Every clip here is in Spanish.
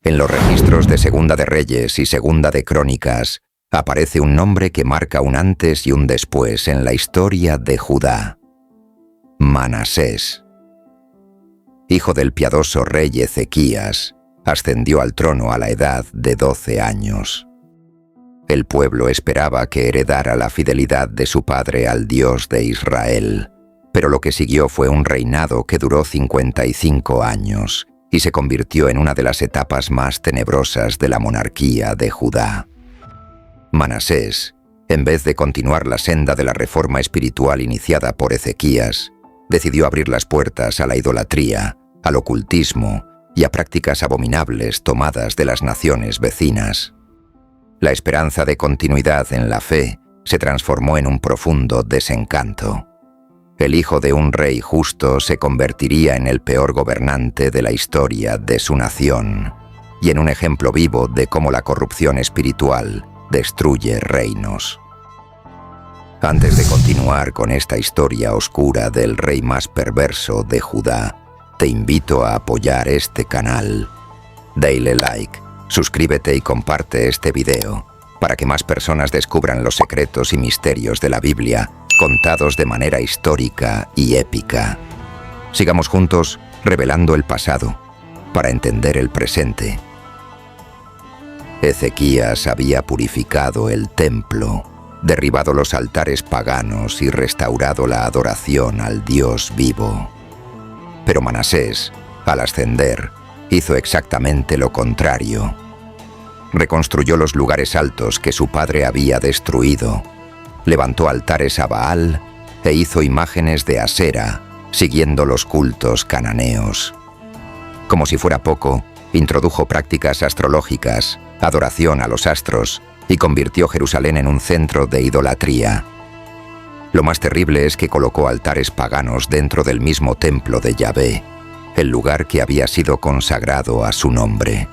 En los registros de Segunda de Reyes y Segunda de Crónicas aparece un nombre que marca un antes y un después en la historia de Judá: Manasés. Hijo del piadoso rey Ezequías, ascendió al trono a la edad de 12 años. El pueblo esperaba que heredara la fidelidad de su padre al Dios de Israel, pero lo que siguió fue un reinado que duró 55 años y se convirtió en una de las etapas más tenebrosas de la monarquía de Judá. Manasés, en vez de continuar la senda de la reforma espiritual iniciada por Ezequías, decidió abrir las puertas a la idolatría, al ocultismo y a prácticas abominables tomadas de las naciones vecinas. La esperanza de continuidad en la fe se transformó en un profundo desencanto. El hijo de un rey justo se convertiría en el peor gobernante de la historia de su nación y en un ejemplo vivo de cómo la corrupción espiritual destruye reinos. Antes de continuar con esta historia oscura del rey más perverso de Judá, te invito a apoyar este canal. Dale like, suscríbete y comparte este video para que más personas descubran los secretos y misterios de la Biblia contados de manera histórica y épica. Sigamos juntos revelando el pasado para entender el presente. Ezequías había purificado el templo, derribado los altares paganos y restaurado la adoración al Dios vivo. Pero Manasés, al ascender, hizo exactamente lo contrario. Reconstruyó los lugares altos que su padre había destruido, levantó altares a Baal e hizo imágenes de Asera, siguiendo los cultos cananeos. Como si fuera poco, introdujo prácticas astrológicas, adoración a los astros y convirtió Jerusalén en un centro de idolatría. Lo más terrible es que colocó altares paganos dentro del mismo templo de Yahvé, el lugar que había sido consagrado a su nombre.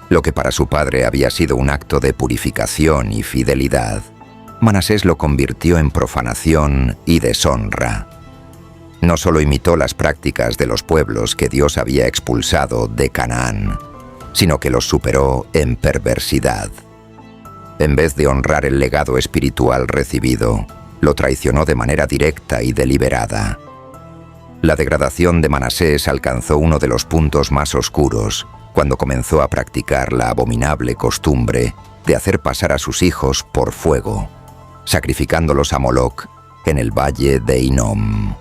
Lo que para su padre había sido un acto de purificación y fidelidad, Manasés lo convirtió en profanación y deshonra. No solo imitó las prácticas de los pueblos que Dios había expulsado de Canaán, sino que los superó en perversidad. En vez de honrar el legado espiritual recibido, lo traicionó de manera directa y deliberada. La degradación de Manasés alcanzó uno de los puntos más oscuros cuando comenzó a practicar la abominable costumbre de hacer pasar a sus hijos por fuego, sacrificándolos a Moloc en el valle de Hinnom.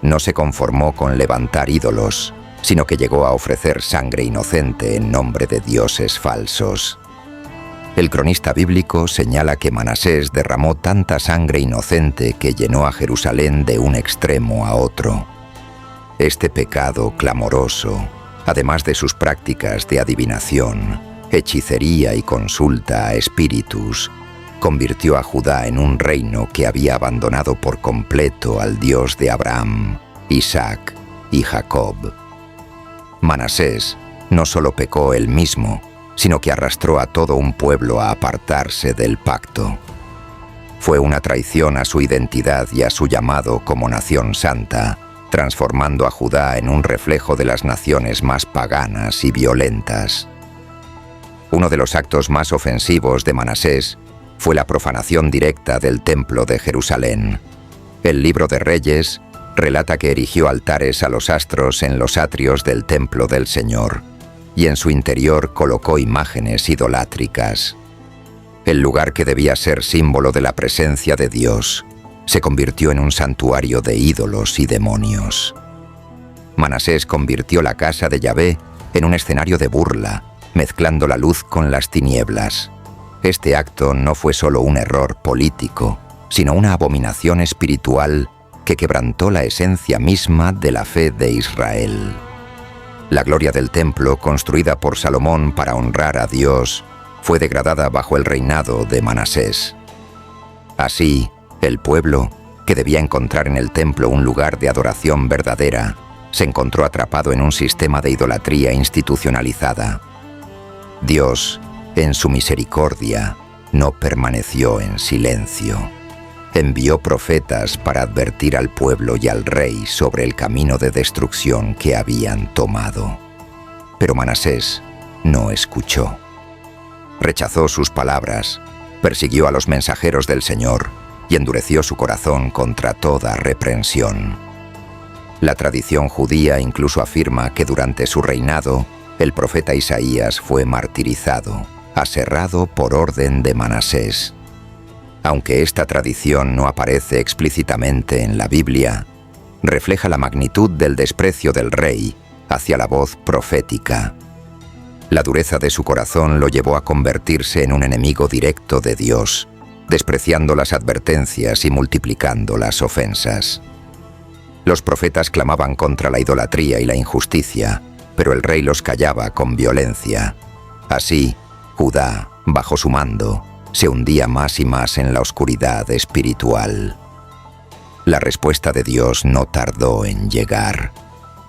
No se conformó con levantar ídolos, sino que llegó a ofrecer sangre inocente en nombre de dioses falsos. El cronista bíblico señala que Manasés derramó tanta sangre inocente que llenó a Jerusalén de un extremo a otro. Este pecado clamoroso, además de sus prácticas de adivinación, hechicería y consulta a espíritus, convirtió a Judá en un reino que había abandonado por completo al Dios de Abraham, Isaac y Jacob. Manasés no solo pecó él mismo, sino que arrastró a todo un pueblo a apartarse del pacto. Fue una traición a su identidad y a su llamado como nación santa, transformando a Judá en un reflejo de las naciones más paganas y violentas. Uno de los actos más ofensivos de Manasés fue la profanación directa del templo de Jerusalén. El Libro de Reyes relata que erigió altares a los astros en los atrios del templo del Señor, y en su interior colocó imágenes idolátricas. El lugar que debía ser símbolo de la presencia de Dios se convirtió en un santuario de ídolos y demonios. Manasés convirtió la casa de Yahvé en un escenario de burla, mezclando la luz con las tinieblas. Este acto no fue solo un error político, sino una abominación espiritual que quebrantó la esencia misma de la fe de Israel. La gloria del templo, construida por Salomón para honrar a Dios, fue degradada bajo el reinado de Manasés. Así, el pueblo, que debía encontrar en el templo un lugar de adoración verdadera, se encontró atrapado en un sistema de idolatría institucionalizada. Dios, en su misericordia, no permaneció en silencio. Envió profetas para advertir al pueblo y al rey sobre el camino de destrucción que habían tomado. Pero Manasés no escuchó. Rechazó sus palabras, persiguió a los mensajeros del Señor y endureció su corazón contra toda reprensión. La tradición judía incluso afirma que durante su reinado, el profeta Isaías fue martirizado, aserrado por orden de Manasés. Aunque esta tradición no aparece explícitamente en la Biblia, refleja la magnitud del desprecio del rey hacia la voz profética. La dureza de su corazón lo llevó a convertirse en un enemigo directo de Dios, despreciando las advertencias y multiplicando las ofensas. Los profetas clamaban contra la idolatría y la injusticia, pero el rey los callaba con violencia. Así, Judá, bajo su mando, se hundía más y más en la oscuridad espiritual. La respuesta de Dios no tardó en llegar.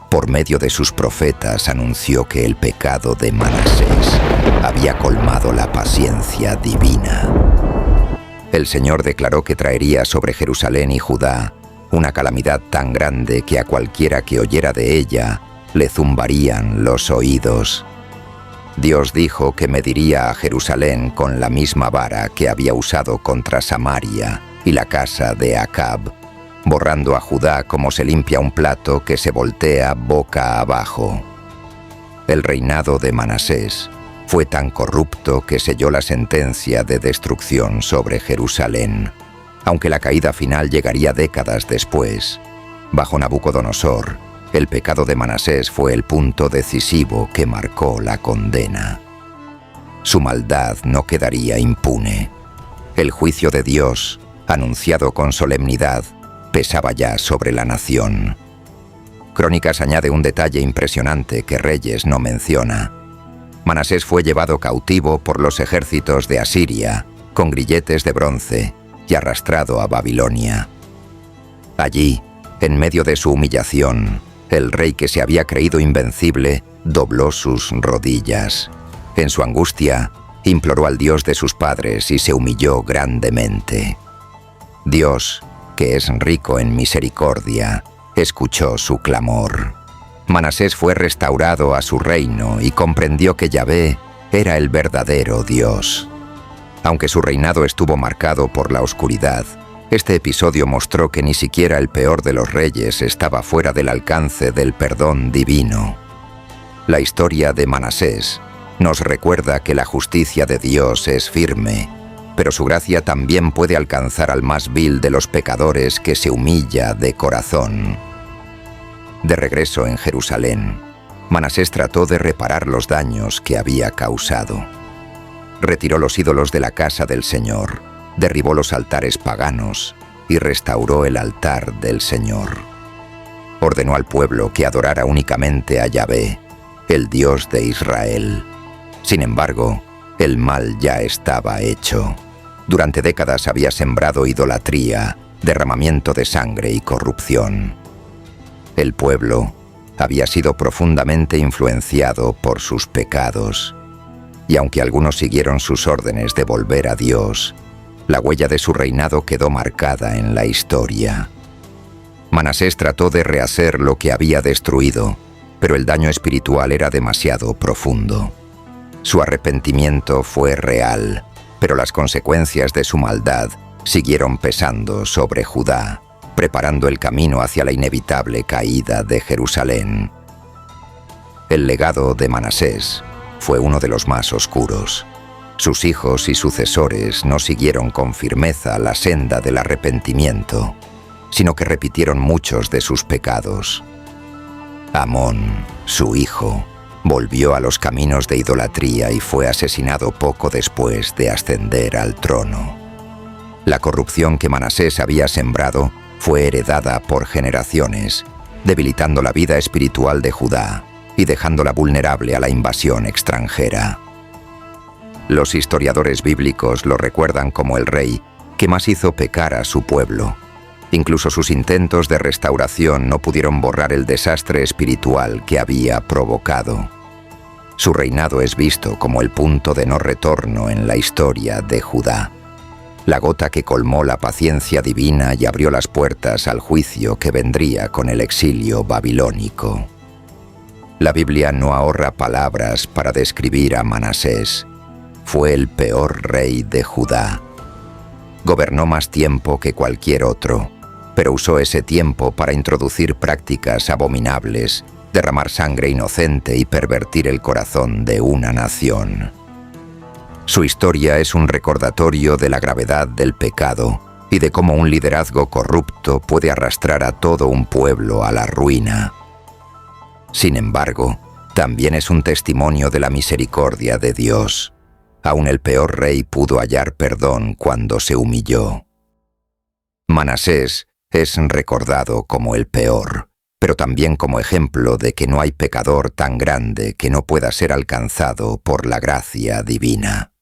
Por medio de sus profetas anunció que el pecado de Manasés había colmado la paciencia divina. El Señor declaró que traería sobre Jerusalén y Judá una calamidad tan grande que a cualquiera que oyera de ella le zumbarían los oídos. Dios dijo que mediría a Jerusalén con la misma vara que había usado contra Samaria y la casa de Acab, borrando a Judá como se limpia un plato que se voltea boca abajo. El reinado de Manasés fue tan corrupto que selló la sentencia de destrucción sobre Jerusalén, aunque la caída final llegaría décadas después. Bajo Nabucodonosor, el pecado de Manasés fue el punto decisivo que marcó la condena. Su maldad no quedaría impune. El juicio de Dios, anunciado con solemnidad, pesaba ya sobre la nación. Crónicas añade un detalle impresionante que Reyes no menciona. Manasés fue llevado cautivo por los ejércitos de Asiria, con grilletes de bronce, y arrastrado a Babilonia. Allí, en medio de su humillación, el rey que se había creído invencible dobló sus rodillas. En su angustia, imploró al Dios de sus padres y se humilló grandemente. Dios, que es rico en misericordia, escuchó su clamor. Manasés fue restaurado a su reino y comprendió que Yahvé era el verdadero Dios. Aunque su reinado estuvo marcado por la oscuridad, este episodio mostró que ni siquiera el peor de los reyes estaba fuera del alcance del perdón divino. La historia de Manasés nos recuerda que la justicia de Dios es firme, pero su gracia también puede alcanzar al más vil de los pecadores que se humilla de corazón. De regreso en Jerusalén, Manasés trató de reparar los daños que había causado. Retiró los ídolos de la casa del Señor, derribó los altares paganos y restauró el altar del Señor. Ordenó al pueblo que adorara únicamente a Yahvé, el Dios de Israel. Sin embargo, el mal ya estaba hecho. Durante décadas había sembrado idolatría, derramamiento de sangre y corrupción. El pueblo había sido profundamente influenciado por sus pecados, y aunque algunos siguieron sus órdenes de volver a Dios, la huella de su reinado quedó marcada en la historia. Manasés trató de rehacer lo que había destruido, pero el daño espiritual era demasiado profundo. Su arrepentimiento fue real, pero las consecuencias de su maldad siguieron pesando sobre Judá, preparando el camino hacia la inevitable caída de Jerusalén. El legado de Manasés fue uno de los más oscuros. Sus hijos y sucesores no siguieron con firmeza la senda del arrepentimiento, sino que repitieron muchos de sus pecados. Amón, su hijo, volvió a los caminos de idolatría y fue asesinado poco después de ascender al trono. La corrupción que Manasés había sembrado fue heredada por generaciones, debilitando la vida espiritual de Judá y dejándola vulnerable a la invasión extranjera. Los historiadores bíblicos lo recuerdan como el rey que más hizo pecar a su pueblo. Incluso sus intentos de restauración no pudieron borrar el desastre espiritual que había provocado. Su reinado es visto como el punto de no retorno en la historia de Judá, la gota que colmó la paciencia divina y abrió las puertas al juicio que vendría con el exilio babilónico. La Biblia no ahorra palabras para describir a Manasés. Fue el peor rey de Judá. Gobernó más tiempo que cualquier otro, pero usó ese tiempo para introducir prácticas abominables, derramar sangre inocente y pervertir el corazón de una nación. Su historia es un recordatorio de la gravedad del pecado y de cómo un liderazgo corrupto puede arrastrar a todo un pueblo a la ruina. Sin embargo, también es un testimonio de la misericordia de Dios. Aún el peor rey pudo hallar perdón cuando se humilló. Manasés es recordado como el peor, pero también como ejemplo de que no hay pecador tan grande que no pueda ser alcanzado por la gracia divina.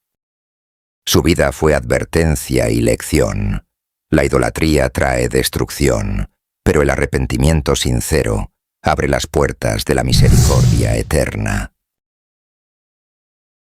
Su vida fue advertencia y lección. La idolatría trae destrucción, pero el arrepentimiento sincero abre las puertas de la misericordia eterna.